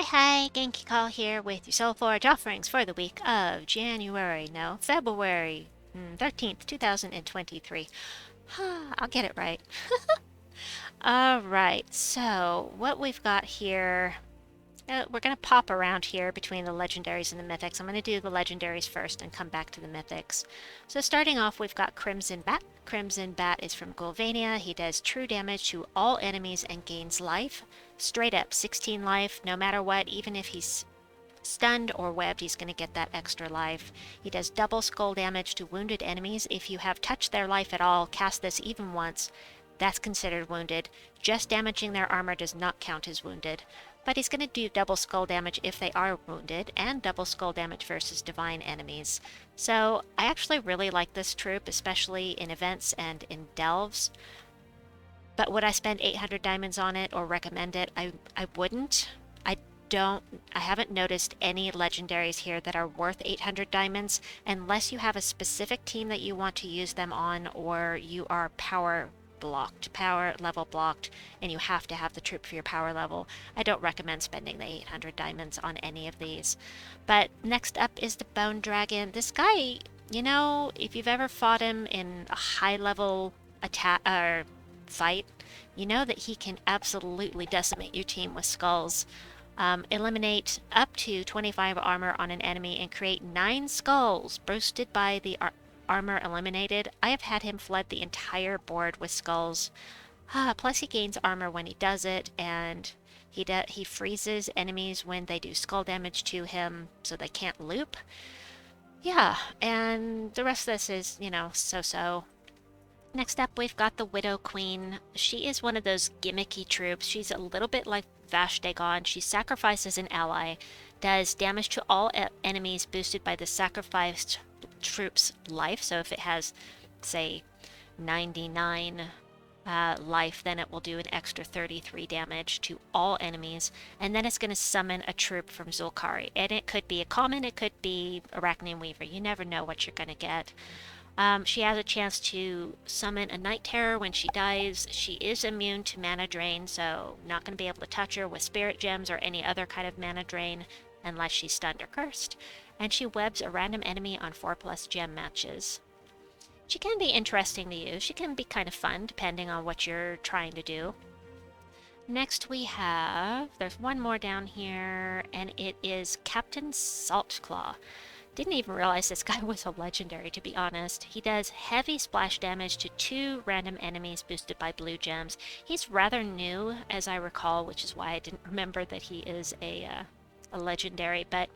Hi, Genki Call here with your Soulforge offerings for the week of February 13th, 2023. I'll get it right. Alright, so what we've got here, we're going to pop around here between the legendaries and the mythics. I'm going to do the legendaries first and come back to the mythics. So starting off, we've got Crimson Bat. Crimson Bat is from Gulvania. He does true damage to all enemies and gains life. Straight up 16 life, no matter what, even if he's stunned or webbed, he's going to get that extra life. He does double skull damage to wounded enemies. If you have touched their life at all, cast this even once, that's considered wounded. Just damaging their armor does not count as wounded. But he's going to do double skull damage if they are wounded, and double skull damage versus divine enemies. So I actually really like this troop, especially in events and in delves. But would I spend 800 diamonds on it or recommend it? I wouldn't. I haven't noticed any legendaries here that are worth 800 diamonds unless you have a specific team that you want to use them on, or you are power level blocked, and you have to have the troop for your power level. I don't recommend spending the 800 diamonds on any of these. But next up is the Bone Dragon. This guy, if you've ever fought him in a high level attack or fight, you know that he can absolutely decimate your team with skulls. Eliminate up to 25 armor on an enemy and create 9 skulls boosted by the armor eliminated. I have had him flood the entire board with skulls. Plus he gains armor when he does it, and he freezes enemies when they do skull damage to him, so they can't loop. Yeah, and the rest of this is, so-so. Next up, we've got the Widow Queen. She is one of those gimmicky troops. She's a little bit like Vashtagon. She sacrifices an ally, does damage to all enemies boosted by the sacrificed troop's life. So if it has, say, 99 life, then it will do an extra 33 damage to all enemies. And then it's going to summon a troop from Zul'Kari. And it could be a common, it could be Arachnian Weaver. You never know what you're going to get. She has a chance to summon a Night Terror when she dies. She is immune to mana drain, so not going to be able to touch her with spirit gems or any other kind of mana drain unless she's stunned or cursed. And she webs a random enemy on 4+ gem matches. She can be interesting to use. She can be kind of fun depending on what you're trying to do. Next there's one more down here, and it is Captain Saltclaw. Didn't even realize this guy was a legendary, to be honest. He does heavy splash damage to 2 random enemies boosted by blue gems. He's rather new, as I recall, which is why I didn't remember that he is a legendary. But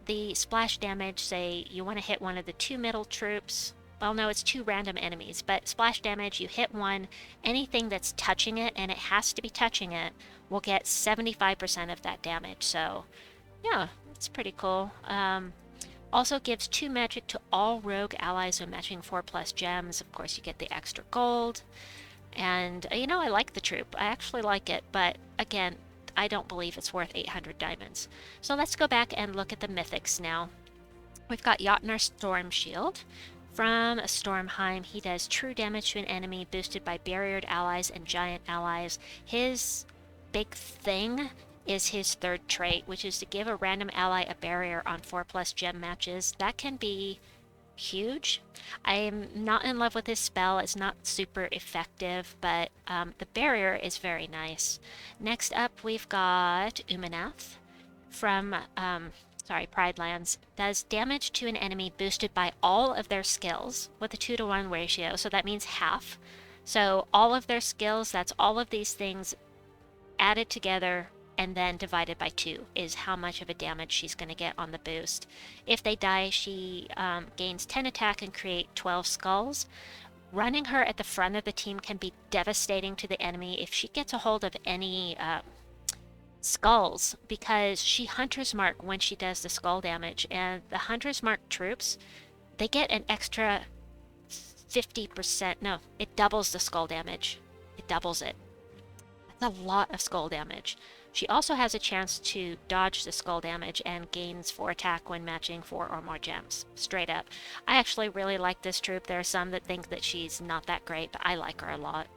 the splash damage, say you want to hit one of the 2 middle troops. Well, no, it's 2 random enemies, but splash damage, you hit one, anything that's touching it, and it has to be touching it, will get 75% of that damage. So, yeah, it's pretty cool. Also gives 2 magic to all rogue allies when matching 4+ gems. Of course, you get the extra gold. And, I like the troop. I actually like it, but again, I don't believe it's worth 800 diamonds. So let's go back and look at the mythics now. We've got Jotnar Storm Shield. From Stormheim, he does true damage to an enemy boosted by barriered allies and giant allies. His big thing is his 3rd trait, which is to give a random ally a barrier on 4+ gem matches. That can be huge. I'm not in love with this spell. It's not super effective, but the barrier is very nice. Next up, we've got Umenath from Pridelands. Does damage to an enemy boosted by all of their skills with a 2-to-1 ratio, so that means half. So all of their skills, that's all of these things added together and then divided by 2 is how much of a damage she's going to get on the boost. If they die, she gains 10 attack and create 12 skulls. Running her at the front of the team can be devastating to the enemy if she gets a hold of any skulls, because she Hunter's Mark when she does the skull damage, and the Hunter's Mark troops, they get an extra 50%. No, it doubles the skull damage. It doubles it. That's a lot of skull damage. She also has a chance to dodge the skull damage and gains 4 attack when matching 4 or more gems. Straight up. I actually really like this troop. There are some that think that she's not that great, but I like her a lot.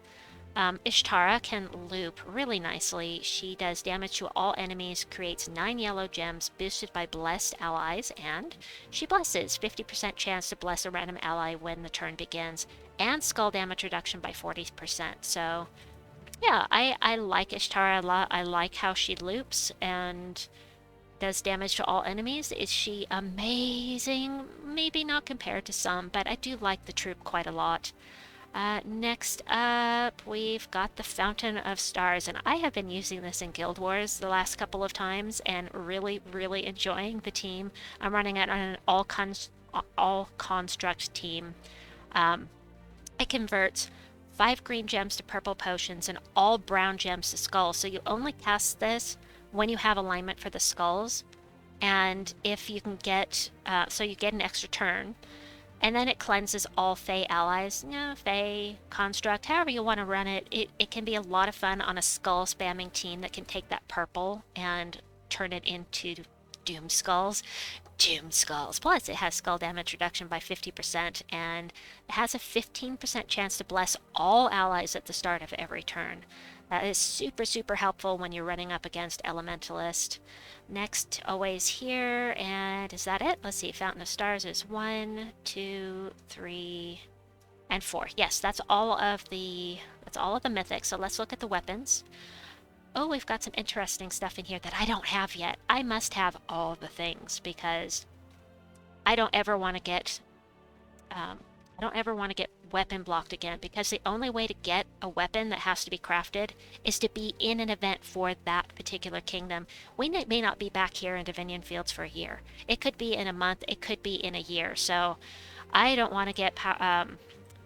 Ishtara can loop really nicely. She does damage to all enemies, creates 9 yellow gems boosted by blessed allies, and she blesses 50% chance to bless a random ally when the turn begins, and skull damage reduction by 40%. So, yeah, I like Ishtara a lot. I like how she loops and does damage to all enemies. Is she amazing? Maybe not compared to some, but I do like the troop quite a lot. Next up, we've got the Fountain of Stars, and I have been using this in Guild Wars the last couple of times and really, really enjoying the team. I'm running it on an all construct team. It converts 5 green gems to purple potions and all brown gems to skulls. So you only cast this when you have alignment for the skulls, and if you can get, so you get an extra turn. And then it cleanses all Fey allies. Fey, Construct, however you want to run it. It can be a lot of fun on a skull spamming team that can take that purple and turn it into Doomed Skulls. Doomed Skulls. Plus, it has skull damage reduction by 50%, and it has a 15% chance to bless all allies at the start of every turn. That is super, super helpful when you're running up against Elementalist. Next, always here, and is that it? Let's see, Fountain of Stars is 1, 2, 3, and 4. Yes, that's all of the mythics. So let's look at the weapons. Oh, we've got some interesting stuff in here that I don't have yet. I must have all the things because I don't ever want to get weapon blocked again, because the only way to get a weapon that has to be crafted is to be in an event for that particular kingdom. We may not be back here in Divinion Fields for a year. It could be in a month, it could be in a year. So I don't want to get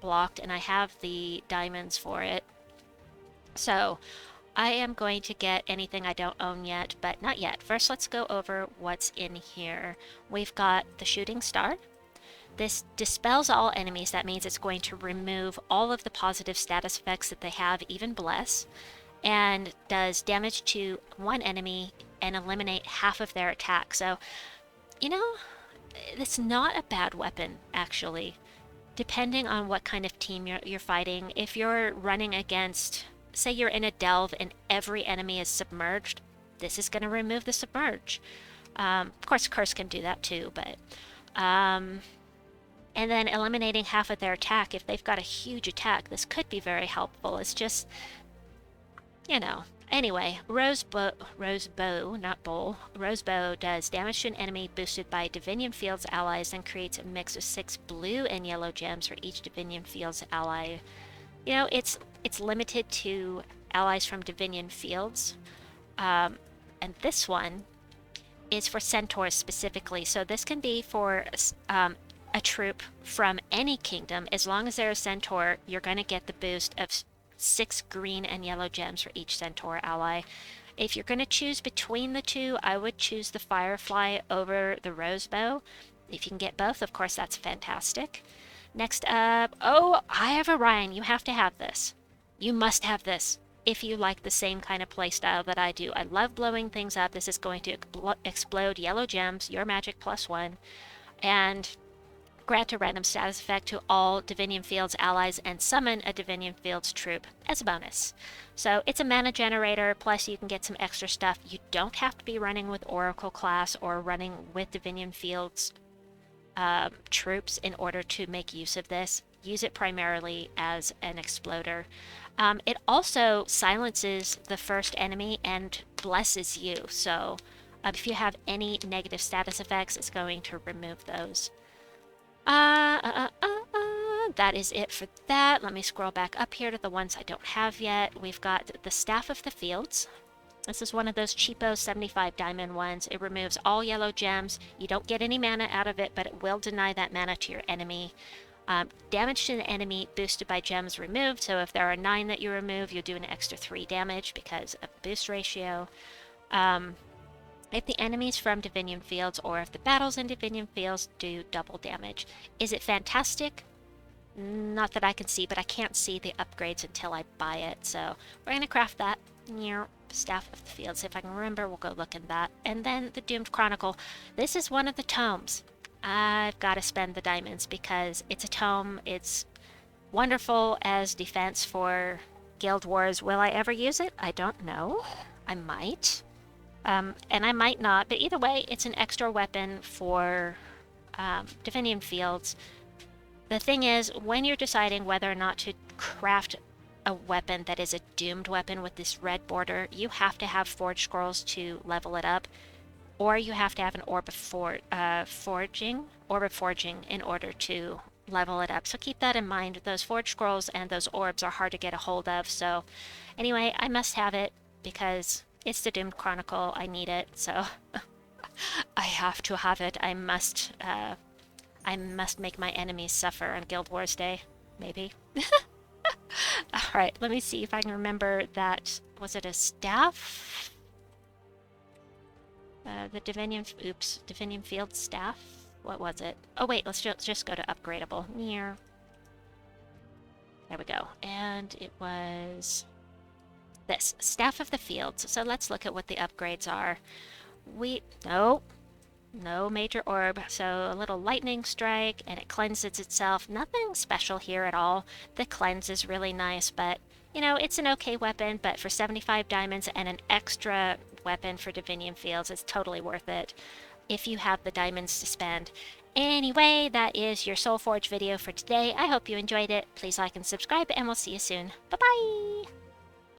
blocked, and I have the diamonds for it. So I am going to get anything I don't own yet, but not yet. First, let's go over what's in here. We've got the Shooting Star. This dispels all enemies. That means it's going to remove all of the positive status effects that they have, even Bless, and does damage to one enemy and eliminate half of their attack. So, it's not a bad weapon, actually, depending on what kind of team you're fighting. If you're running against, say you're in a delve and every enemy is submerged, this is going to remove the submerge. Of course, Curse can do that too, but... and then eliminating half of their attack. If they've got a huge attack, this could be very helpful. It's just, Anyway, Rosebow, not Bowl. Rosebow does damage to an enemy boosted by Divinion Fields allies and creates a mix of 6 blue and yellow gems for each Divinion Fields ally. It's limited to allies from Divinion Fields. And this one is for centaurs specifically. So this can be for a troop from any kingdom. As long as they're a centaur, you're going to get the boost of 6 green and yellow gems for each centaur ally. If you're going to choose between the two, I would choose the Firefly over the Rosebow. If you can get both, of course, that's fantastic. Next up, I have Orion. You have to have this. You must have this if you like the same kind of playstyle that I do. I love blowing things up. This is going to explode yellow gems, your magic +1, and grant a random status effect to all Divinion Fields allies and summon a Divinion Fields troop as a bonus. So it's a mana generator, plus you can get some extra stuff. You don't have to be running with Oracle class or running with Divinion Fields troops in order to make use of this. Use it primarily as an exploder. It also silences the first enemy and blesses you. So if you have any negative status effects, it's going to remove those. That is it for that. Let me scroll back up here to the ones I don't have yet. We've got the Staff of the Fields. This is one of those cheapo 75 diamond ones. It removes all yellow gems. You don't get any mana out of it, but it will deny that mana to your enemy. Damage to the enemy boosted by gems removed. So if there are 9 that you remove, you'll do an extra 3 damage because of the boost ratio. If the enemies from Divinion Fields or if the battles in Divinion Fields do double damage. Is it fantastic? Not that I can see, but I can't see the upgrades until I buy it. So we're going to craft that. Staff of the Fields. If I can remember, we'll go look in that. And then the Doomed Chronicle. This is one of the tomes. I've got to spend the diamonds because it's a tome. It's wonderful as defense for Guild Wars. Will I ever use it? I don't know. I might. And I might not, but either way, it's an extra weapon for Divinium Fields. The thing is, when you're deciding whether or not to craft a weapon that is a doomed weapon with this red border, you have to have Forge Scrolls to level it up, or you have to have an Orb of Forging in order to level it up. So keep that in mind. Those Forge Scrolls and those orbs are hard to get a hold of. So anyway, I must have it because it's the Doomed Chronicle. I need it, so I have to have it. I must make my enemies suffer on Guild Wars Day, maybe. Alright, let me see if I can remember that. Was it a staff? The Divinium Field staff? What was it? Oh wait, let's just go to upgradable. Near. There we go. And it was this, Staff of the Fields. So let's look at what the upgrades are. No major orb, so a little lightning strike, and it cleanses itself. Nothing special here at all. The cleanse is really nice, but, you know, it's an okay weapon, but for 75 diamonds and an extra weapon for Divinium Fields, it's totally worth it if you have the diamonds to spend. Anyway, that is your Soulforge video for today. I hope you enjoyed it. Please like and subscribe, and we'll see you soon. Bye-bye!